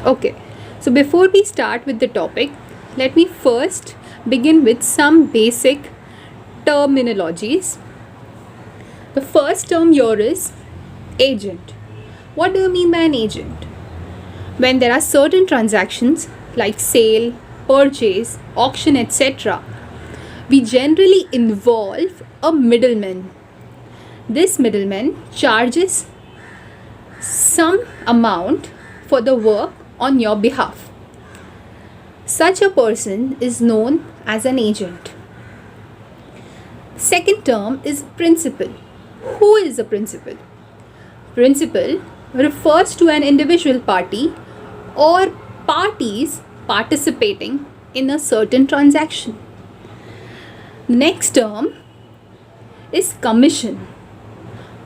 Okay, so before we start with the topic, let me first begin with some basic terminologies. The first term here is agent. What do you mean by an agent? When there are certain transactions like sale, purchase, auction, etc., we generally involve a middleman. This middleman charges some amount for the work on your behalf. Such a person is known as an agent. Second term is principal. Who is a principal? Principal refers to an individual party or parties participating in a certain transaction. Next term is commission.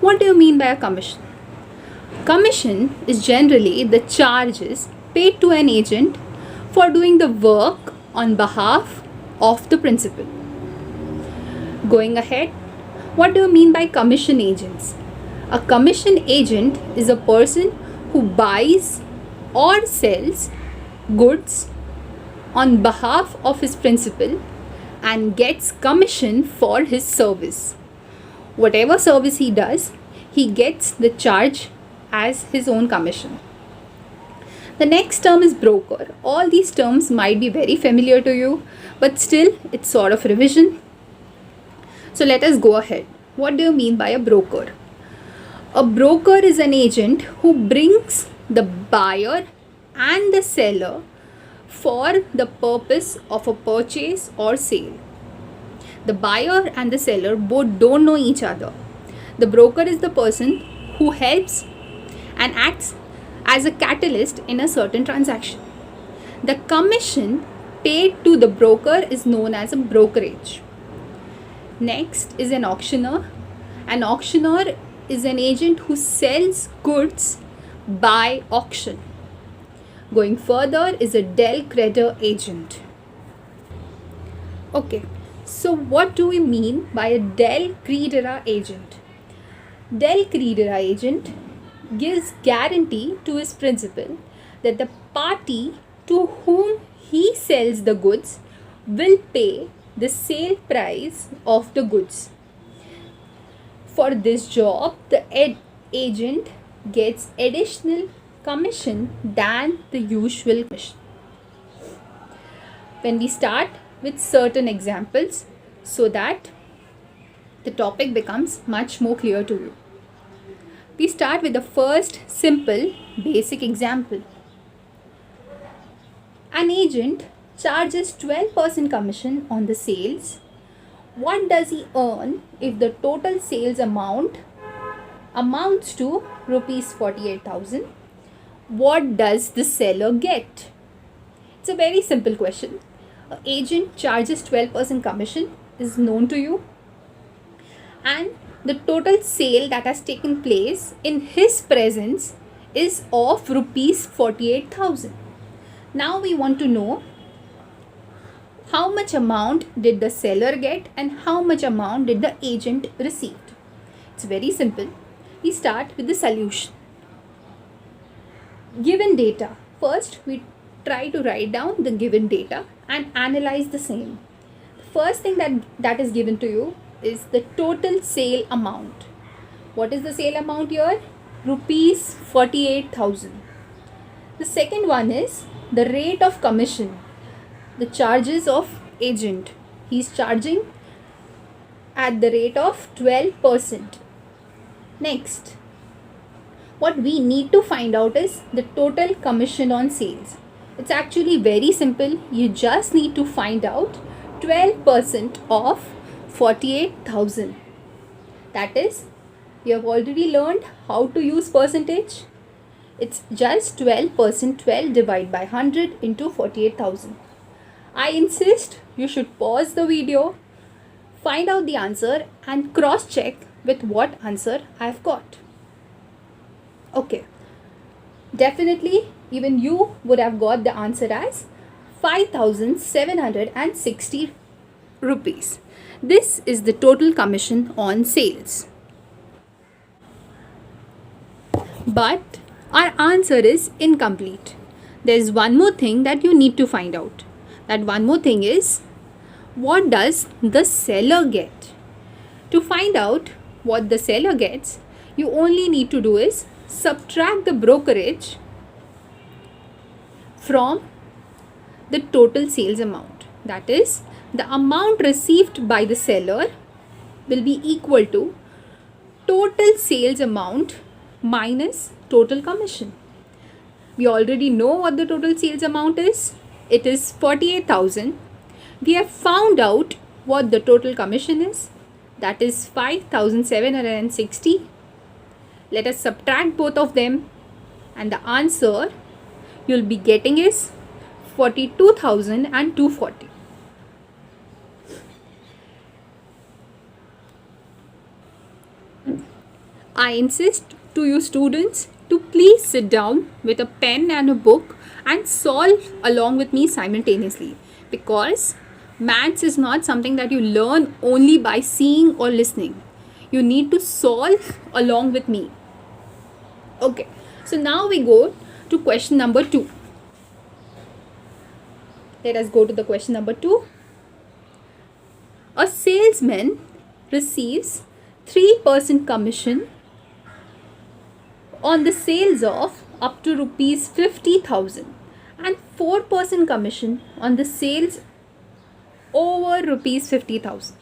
What do you mean by a commission? Commission is generally the charges paid to an agent for doing the work on behalf of the principal. Going ahead, what do you mean by commission agents? A commission agent is a person who buys or sells goods on behalf of his principal and gets commission for his service. Whatever service he does, he gets the charge as his own commission. The next term is broker. All these terms might be very familiar to you, but still it's sort of revision. So let us go ahead. What do you mean by a broker? A broker is an agent who brings the buyer and the seller for the purpose of a purchase or sale. The buyer and the seller both don't know each other. The broker is the person who helps and acts as a catalyst in a certain transaction. The commission paid to the broker is known as a brokerage. Next is an auctioneer. An auctioneer is an agent who sells goods by auction. Going further is a del creditor agent. Okay, so what do we mean by a del creditor agent? Del creditor agent gives guarantee to his principal that the party to whom he sells the goods will pay the sale price of the goods. For this job, the agent gets additional commission than the usual commission. When we start with certain examples so that the topic becomes much more clear to you. We start with the first simple basic example. An agent charges 12% commission on the sales. What does he earn if the total sales amount amounts to rupees 48,000? What does the seller get? It's a very simple question. An agent charges 12% commission is known to you, and the total sale that has taken place in his presence is of rupees 48,000. Now we want to know how much amount did the seller get and how much amount did the agent receive. It's very simple. We start with the solution. Given data. First, we try to write down the given data and analyze the same. The first thing that is given to you is the total sale amount. What is the sale amount here? Rupees 48,000. The second one is the rate of commission. The charges of agent. He is charging at the rate of 12%. Next, what we need to find out is the total commission on sales. It's actually very simple. You just need to find out 12% of 48,000. That is, you have already learned how to use percentage. It's just 12%, 12 divided by 100 into 48,000. I insist you should pause the video, find out the answer and cross check with what answer I've got. Okay, definitely even you would have got the answer as 5,760 rupees. This is the total commission on sales. But our answer is incomplete. there's one more thing that you need to find out. That one more thing is, what does the seller get? To find out what the seller gets, you only need to do is subtract the brokerage from the total sales amount. That is, the amount received by the seller will be equal to total sales amount minus total commission. We already know what the total sales amount is. It is 48,000. We have found out what the total commission is. That is 5,760. Let us subtract both of them, and the answer you'll be getting is 42,240. I insist to you students to please sit down with a pen and a book and solve along with me simultaneously, because maths is not something that you learn only by seeing or listening. You need to solve along with me. Okay, so now we go to question number 2. Let us go to the question number 2. A salesman receives 3% commission on the sales of up to rupees 50,000 and 4% commission on the sales over rupees 50,000.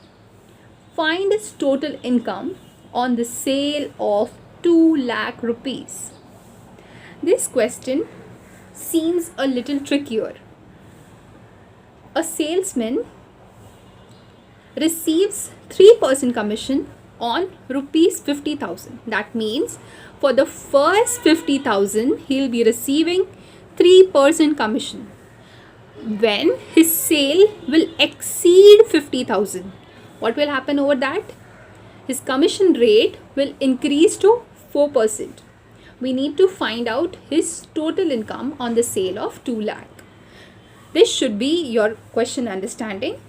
Find his total income on the sale of 2 lakh rupees. This question seems a little trickier. A salesman receives 3% commission on rupees 50,000. That means for the first 50,000 he'll be receiving 3% commission. When his sale will exceed 50,000, what will happen over that? His commission rate will increase to 4%. We need to find out his total income on the sale of 2 lakh. This should be your question understanding.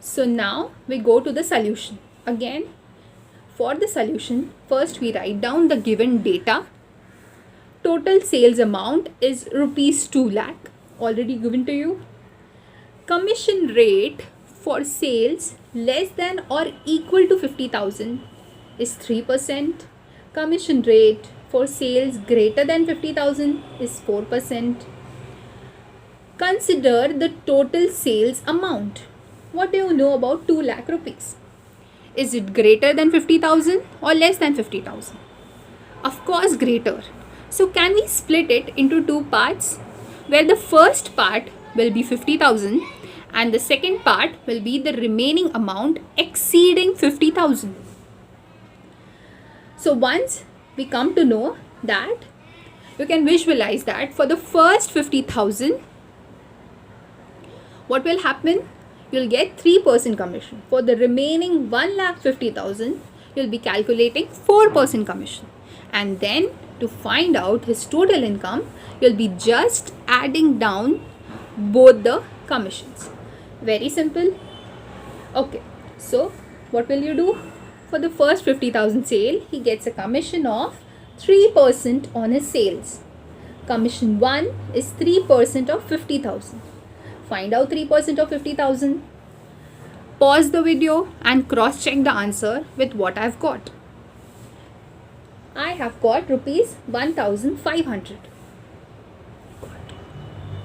So now we go to the solution. Again, for the solution, first we write down the given data. Total sales amount is rupees 2 lakh, already given to you. Commission rate for sales less than or equal to 50,000 is 3%. Commission rate for sales greater than 50,000 is 4%. Consider the total sales amount. What do you know about 2 lakh rupees? Is it greater than 50,000 or less than 50,000? Of course, greater. So can we split it into 2 parts, where the first part will be 50,000 and the second part will be the remaining amount exceeding 50,000. So once we come to know that, you can visualize that for the first 50,000, what will happen? You'll get 3% commission. For the remaining 1,50,000, you'll be calculating 4% commission. And then to find out his total income, you'll be just adding down both the commissions. Very simple. Okay, so what will you do? For the first 50,000 sale, he gets a commission of 3% on his sales. Commission 1 is 3% of 50,000. Find out 3% of 50,000. Pause the video and cross check the answer with what I've got. I have got rupees 1,500.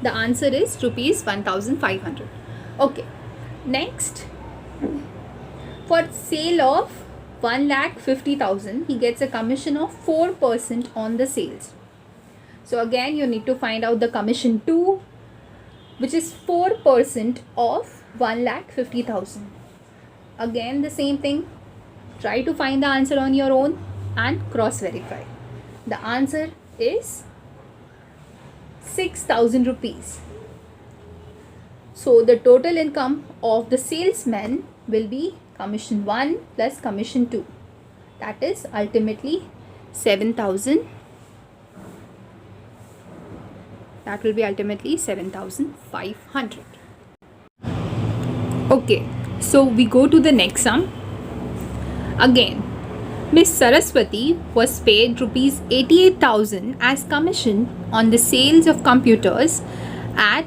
The answer is rupees 1,500. Okay, next, for sale of 1,50,000, he gets a commission of 4% on the sales. So again, you need to find out the commission 2, which is 4% of 1,50,000. Again, the same thing. Try to find the answer on your own and cross verify. The answer is 6,000 rupees. So the total income of the salesman will be commission 1 plus commission 2. That is ultimately 7,000. That will be ultimately 7,500. Okay, so we go to the next sum. Again, Miss Saraswati was paid rupees 88,000 as commission on the sales of computers at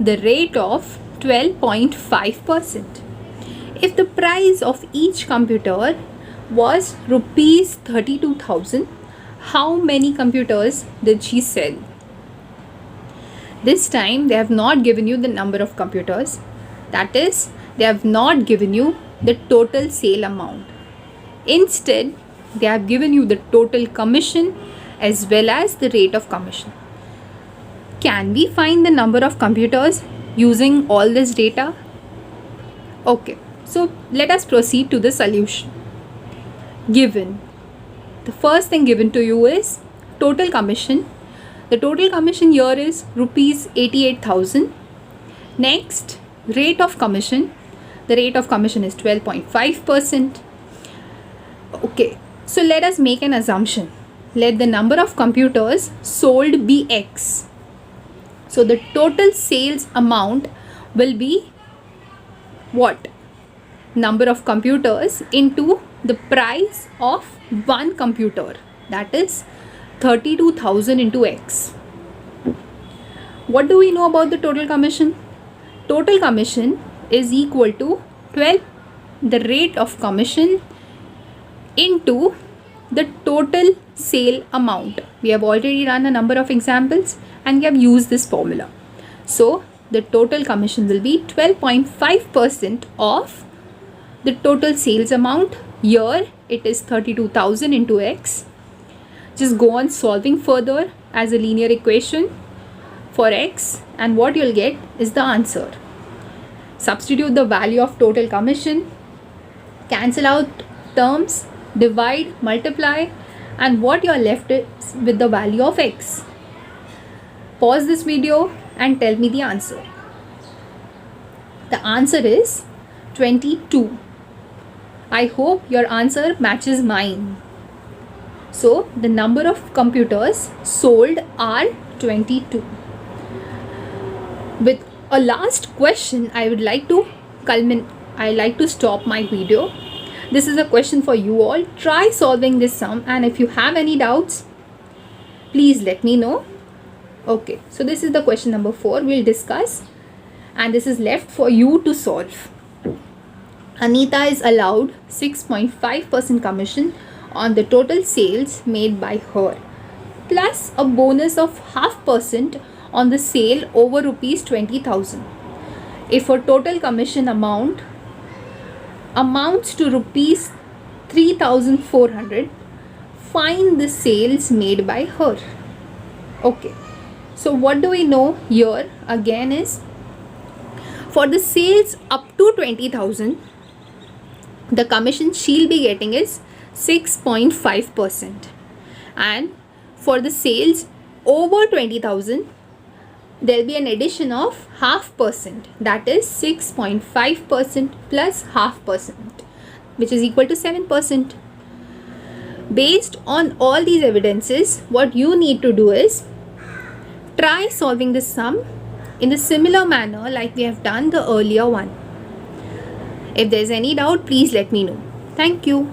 the rate of 12.5%. If the price of each computer was rupees 32,000, how many computers did she sell? This time they have not given you the number of computers. That is, they have not given you the total sale amount. Instead, they have given you the total commission as well as the rate of commission. Can we find the number of computers using all this data? Okay, so let us proceed to the solution. Given, the first thing given to you is total commission. The total commission here is rupees 88,000. Next, rate of commission. The rate of commission is 12.5%. Okay, so let us make an assumption. Let the number of computers sold be X. So the total sales amount will be what? Number of computers into the price of one computer. That is 32,000 into X. What do we know about the total commission? Total commission is equal to 12, the rate of commission into the total sale amount. We have already run a number of examples and we have used this formula. So the total commission will be 12.5% of the total sales amount. Here it is 32,000 into X. Just go on solving further as a linear equation for X, and what you'll get is the answer. Substitute the value of total commission, cancel out terms, divide, multiply, and what you are left is with the value of X. Pause this video and tell me the answer. The answer is 22. I hope your answer matches mine. So the number of computers sold are 22. With a last question, I would like to stop my video. This is a question for you all. Try solving this sum, and if you have any doubts, please let me know. Okay, so this is the question number 4 we'll discuss, and this is left for you to solve. Anita is allowed 6.5% commission on the total sales made by her, plus a bonus of 0.5% on the sale over rupees 20,000. If her total commission amounts to rupees 3,400, find the sales made by her. Okay, so what do we know here again is, for the sales up to 20,000, the commission she'll be getting is 6.5%, and for the sales over 20,000, there'll be an addition of 0.5%, that is 6.5% plus 0.5%, which is equal to 7%. Based on all these evidences, what you need to do is try solving this sum in the similar manner like we have done the earlier one. If there's any doubt, please let me know. Thank you.